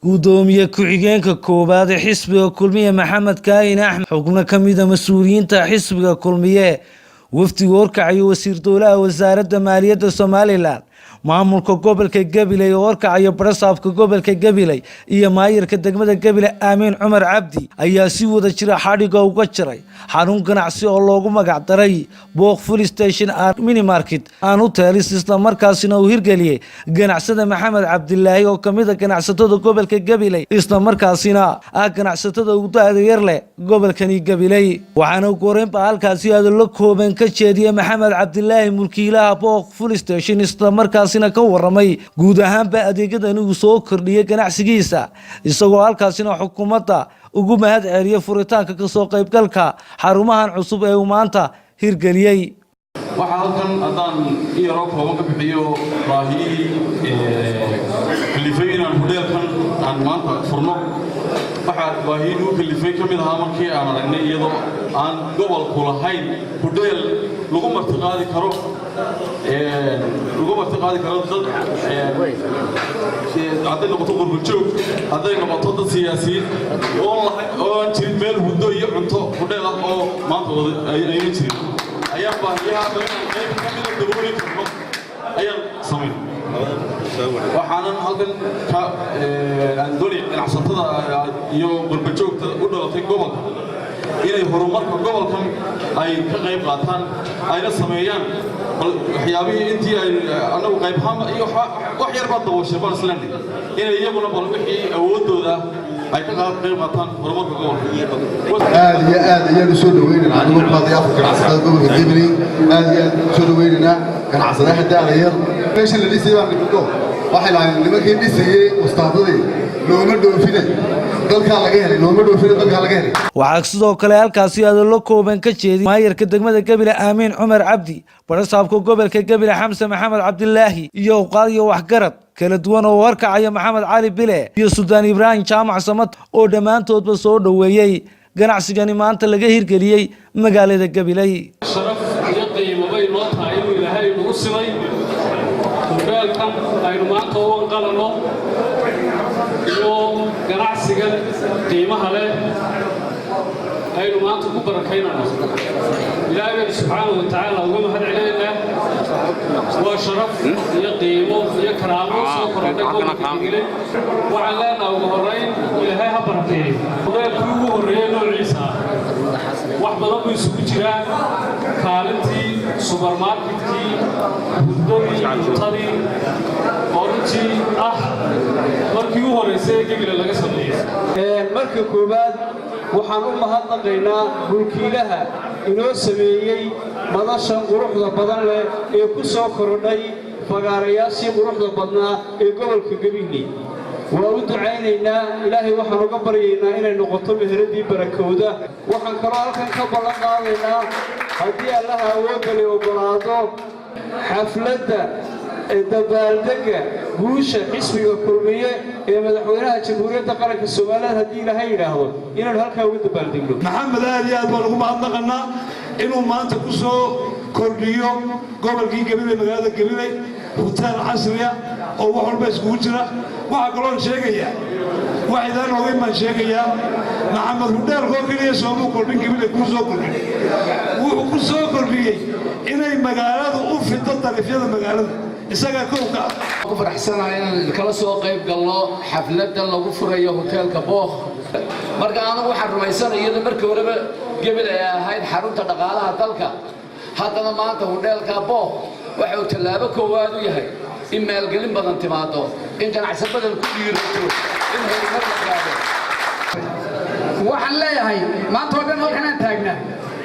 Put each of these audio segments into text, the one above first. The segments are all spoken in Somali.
gudoomiye ku-xigeenka koobaad ee xisbiga kulmiye Maxamed Kaahin Axmed xubno ka mid ah mas'uuliyiinta xisbiga kulmiye wafdiga horkacaya wasiir dowlaha wasaaradda maaliyadda Somaliland maamulka gobolka Gabiley oo horkacaya barasaabka gobolka Gabiley iyo maayirka degmada Gabiley Aamin Cumar Cabdi ayaa si wada jira xadhiga uga jiray xarun ganacsi oo loogu magac daray Booq Full Station and Mini Market aan u taalis isla markaasina uu hirgeliyay ganacsada Maxamed Cabdilaahi oo kamid ah ganacsatada gobolka Gabiley isla markaasina ganacsatada ugu taageer leh gobolkani Gabiley waxaana gooreenba halkaasi aad la kooban ka jeediyay Maxamed Cabdilaahi mulkiilaha Booq Full Station isla markaasina ka waramay guud ahaanba adeegadan uu soo kordhiyay ganacsigiisa isagoo halkaasina xukuumadda ugu mahad celiyay furitaanka ka soo qaybgalka xarumahan cusub ee uu maanta hirgeliyay waxa halkan hadaan iyaro kooban ka bixiyo baahiyii kalifay inaan hoteelkan aan maanta furno waxa baahiyii uu kalifay kamid ahaa markii aan aragnay iyadoo aan gobolku lahayn hotel lagu martiqaadi karo dad hadday noqoto qurbo-joog hadday noqoto dad siyaasiyiin oo aan jirin meel huddo iyo cunto hudheel ah oo maanta ayna jirin ayaan baahiyaha qayb ka mida dabooli karno ayaan samayn waxaanan halkan aan doonaya ganacsatada iyo qurbo-joogta u dhalatay gobolka inay horumarka gobolkan ay ka qayb qaataan ayna sameeyaan waxyaabihii intii ay anagu qayb ahaan iyo wax yar baa dabooshay baan islaanay inay iyaguna bal wixii awoodooda ay ka qayb qaataan horumarka gobolka aad ayaan u soo dhaweynaynaa anigu qaaday afar ganacsatada gobolka Gabiley aad u soo dhaweynaynaa ganacsadaha daayar meesha la dhisay baan nimanko waxay lahayn nimankii dhisayay ustaadadii looma dhoofine dalka laga helay looma dhoofine dalka laga helay waxa sidoo kale halkaasi aad la kooban ka jeediyay maayirka degmada Gabiley Aamin Cumar Cabdi barasaabka gobolka Gabiley Xamse Maxamed Cabdilaahi iyo qaadiyo waxgarad kala duwan oo horkacaya Maxamed Cali Bile iyo Suudaan Ibrahim Jaamac Samad oo dhamaantoodba soo dhaweeyay ganacsigani maanta laga hirgeliyay magaalada Gabiley sharaf iyo qiimo bay loo tahay inuu Ilaahay ugu simay hoteelkan aynu maanta u qalano iyo ganacsigan qiimaha leh aynu maanta ku barakaynayno Ilaahay subhanahu wa ta'ala ugu mahad celinayna waa sharaf iyo qiimo iyo karaamo soo korodhay gobolka Gabiley waxaan leenahay ugu horeyn Ilaahay ha barakeeyo hoteelkii ugu horeeyay noociisa wax badan buu isugu jiraa kaalintii supermarketkii hudadii cuntadii qortii markii ugu horeysay Gabiley laga sameeyay marka koobaad waxaan u mahadnaqaynaa mulkiilaha inoo sameeyay madashan quruxda badan leh ee ku soo korodhay fagaarayaashii quruxda badnaa ee gobolka Gabiley waa u ducaynaynaa Ilaahay waxaan uga baryaynaa inay noqoto meheradii barakowda waxaan kaloo halkan ka ballan qaadaynaa haddii Allah awoodda leh ogolaado xafladda dabaaldega guusha xisbiga kulmiye ee madaxweynaha jamhuuriyadda qaranka Soomaaliland haddii Ilaahay yiraahdo inaan halka uga dabaaldegno Maxamed aad iyo aad baan ugu mahadnaqanaa inuu maanta ku soo kordhiyo gobolkii Gabiley magaalada Gabiley hotel casri ah oo wax walba iskugu jira waxa kaloo sheegaya waxaan ogeey ma sheegaya Maxamed hotel oo kaliya soo kordhin Gabiley ku soo kordhin wuxuu ku soo kordhiyay inay magaaladu u fido tarifyada magaalada isaga kooka ku faraxsanahay in kala soo qayb galno xafladda lagu furayo hoteelka Booq marka anagu waxaan rumaysanahay in markii horeba Gabiley ay ahayd xarunta dhaqaalaha dalka haddana maanta hoteelka Booq waxa uu tallaabo koowaad u yahay in maalgelin badan timaado in ganacsi badan ku dhiirato in horumar la gaaro waxaan leeyahay maanta wadan halkan taagnaa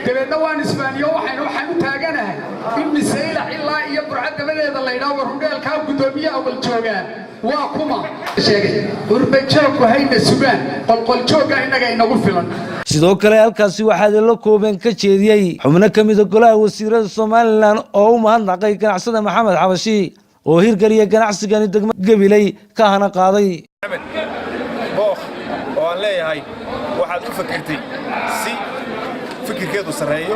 dabeedna waan Isbaaniyo waxaan u taaganahay in misayla ilaa iyo burcad dabadeeda la yiraahdo hoteelka gudoomiyaha awal joogaan waa kuma sheegay qurbo-joogku hayna sugaan qolqol-jooga inaga inagu filan sidoo kale halkaasi waxaa la kooban ka jeediyay xubno ka mid ah golaha wasiirada Somaliland oo u mahadnaqay ganacsada Maxamed Xabashi oo hirgeliyay ganacsigani degmada Gabiley ka hana qaaday Booq oo aan leeyahay waxaad u fakirtay si fikirkeedu sareeyo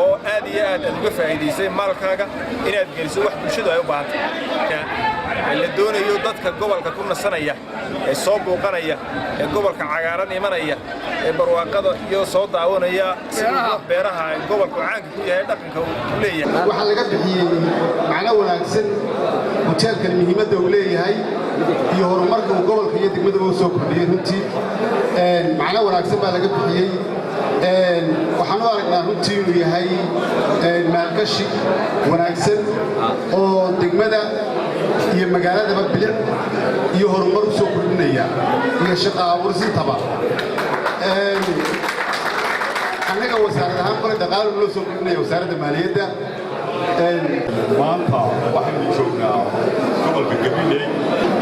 oo aad iyo aad uga faa'iideysay maalkaaga inaad geliso wax bulshadu ay u baahan tahay la doonayo dadka gobolka ku nasanaya ee soo booqanaya ee gobolka cagaaran imanaya ee barwaaqada iyo soo daawanaya beeraha gobolka caanka ku yahay dhaqanka uu leeyahay waxa laga bixiyay macna wanaagsan hoteelkan muhiimadda uu leeyahay iyo horumarka uu gobolka iyo degmada uu soo kordhiyay runtii macna wanaagsan baa laga bixiyay waxaan u aragnaa runtii inuu yahay maalgashi wanaagsan oo degmada iyo magaaladaba bilic iyo horumar u soo kordhinaya iyo shaqo abuursintaba annaga wasaarad ahaan kole dhaqaalo loo soo kordhinaya wasaaradda maaliyadda maanta waxaynu joognaa gobolka gabiley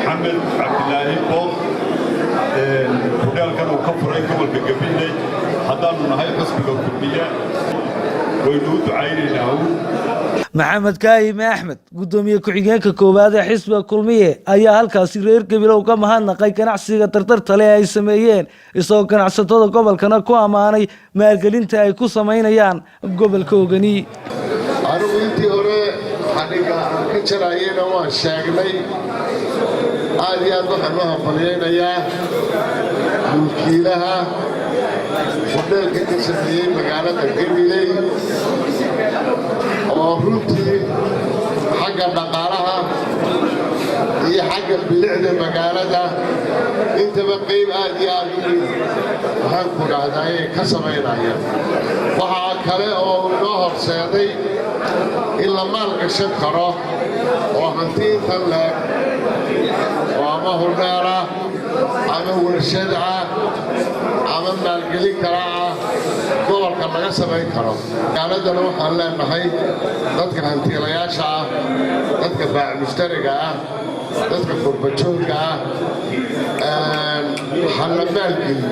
maxamed cabdilaahi booq hudheelkan uu ka furay gobolka gabiley haddaannu nahay xisbiga kulmiye waynu u ducaynaynaa maxamed kaahime axmed gudoomiye ku-xigeenka koowaad ee xisbiga kulmiye ayaa halkaasi reer gabilow ka mahadnaqay ganacsiga tartarta leh ay sameeyeen isagoo ganacsatada gobolkana ku ammaanay maalgelinta ay ku samaynayaan gobolka ogani anigu intii hore xadhigga aan ka jarayena waan sheegnay aad iyo aad waxaan u hambalyaynayaa mulkiilaha hudheelka ka sameeyey magaalada gabiley oo runtii xagga dhaqaalaha iyo xagga bilicda magaalada intaba qayb aad iyo aad u waxaan ku dhahdaa inay ka samaynayaan waxaa kale oo inoo horseeday in la maalgashan karo oo hanti intan leeg oo ama hudheela ama warshad ah ama maalgelin kala ah gobolka laga samayn karo magaaladana waxaan leenahay dadka hantiilayaasha ah dadka baac mushtariga ah dadka qurbajoogka ah waxaan la maalgeliyo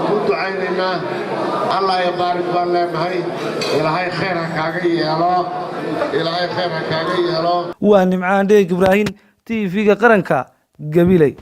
ku ducaynaynaa allah ya baarik baan leenahay ilaahay khayr ha kaaga yeelo ilaahay khayr ha kaaga yeelo waa nimcaan dheeg ibraahim TV-ga qaranka gabiley.